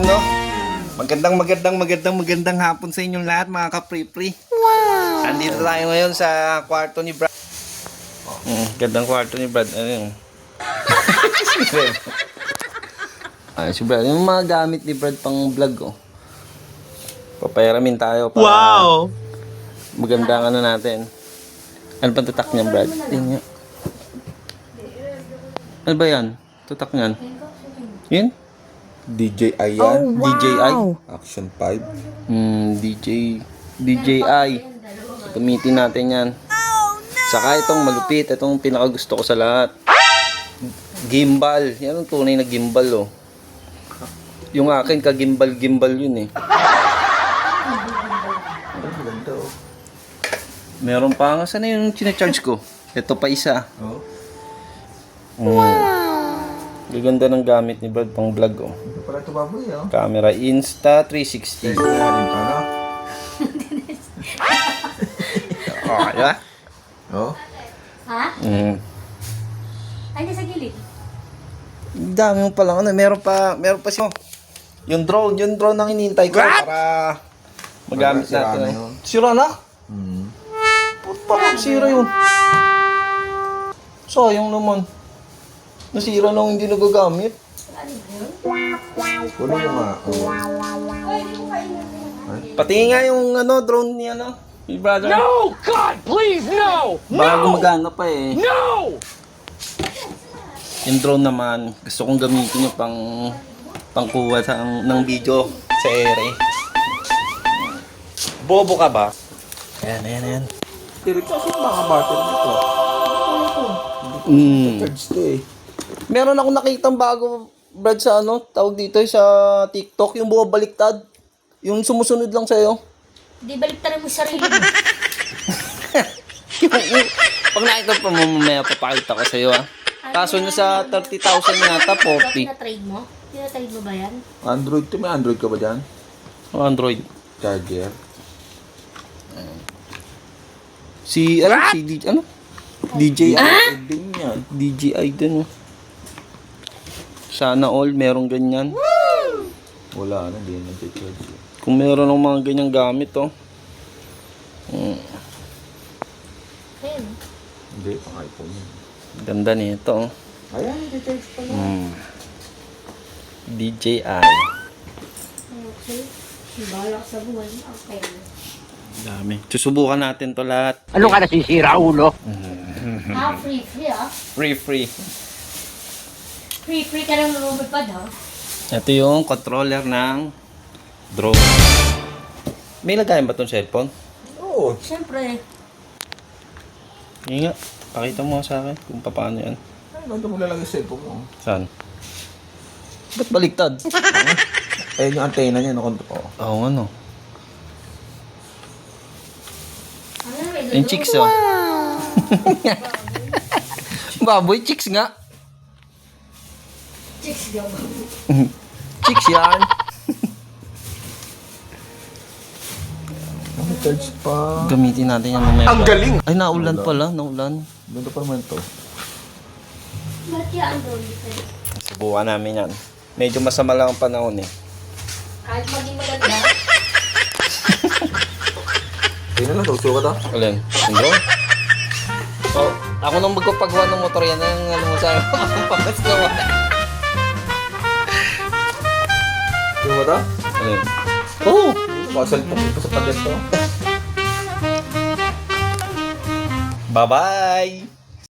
no? Magandang hapon sa inyong lahat, mga ka-pre-pre. Wow! Andito tayo ngayon sa kwarto ni Brad. Gandang kwarto ni Brad. Ano yun? Si Brad. Yung mga gamit ni Brad pang vlog, oh. Papayaramin tayo para... Wow! Magandang ano natin. Ano pang tutak niya, Brad? Tingnan. Ano ba yan? Tutak niyan? Yun? DJI yan. Oh, wow. DJI? Action 5. DJI. Gamitin natin yan. Saka itong malupit. Itong pinakagusto ko sa lahat. Gimbal. Yan ang tunay na gimbal, oh. Yung akin, ka-gimbal yun, eh. Meron pa nga. Sana yung sinacharge ko? Ito pa isa. Wow! Gaganda ng gamit ni Brad pang vlog, oh. Ito pala ito baboy, oh. Camera Insta360. Oh, diba? Oh. Ha? Ay, sa gilid. Dami mo palang ano. Meron pa siya. Yung drone ang hinihintay ko para magamit natin. Sira na? Parang sira yun. Sayang naman. Nasira nung hindi nagagamit. Kunin mo nga. Patingin nga yung drone ni ni brother. No! God, please, no! Baka gumagana pa eh. No! Yung drone naman, gusto kong gamitin yung pangkuha ng video sa ere. Bobo ka ba? Ayan. Direct kasi mga battery dito. Charge to eh. Meron akong nakitang bago, Brad, sa tawag dito sa TikTok, yung buha baliktad. Yung sumusunod lang sa'yo. Hindi baliktarin mo sarili mo. Pag nakita pa mo, mamaya papakita ko sa'yo, ha. Kaso na sa 30,000 yata, 40. Pinatrade mo? Pinatrade mo ba yan? Android to. May Android ka ba dyan? Android. Charger. DJI. Din yan. DJI din, oh. Sana all merong ganyan. Wala na, hindi nag-charge. Kung meron ng mga ganyang gamit, oh. Ayun. Hindi, pang iPhone yun. Ganda nito, oh. Ayan, nag-charge pa na. DJI. Okay. Balak sa buwan. Okay. Dami. Susubukan natin to lahat. Ano ka nasisira, ulo? Free ah. Free. Free ka lang lumipad ha. Ito yung controller ng drone. May lagayan ba itong cellphone? Oo. Siyempre. Hindi nga. Pakita mo sa akin kung paano yan. Ay, ganito mo lalagay sa cellphone mo. Saan? Ba't baliktad? Ayun yung antenna niya, Oo, ano? Yung chicks, oh. Baboy, chicks nga. Chicks daw. Chicks yan. Charge pa. Gamitin natin yan mamaya. Ang galing! Ay, naulan pala. Naulan. Ganito pa naman to. Ba't yan doon? Subukan namin yan. Medyo masama lang ang panahon, eh. Kahit maging maganda. Ayun na lang, susuka to. Alin? Yung drone? Oh, ako nang magpapagawa ng motor yan. Ang ano mo sa'yo. Pakas na wala. Yung ba to? Alin? Oh! Pasal pa sa pagat to. Bye-bye!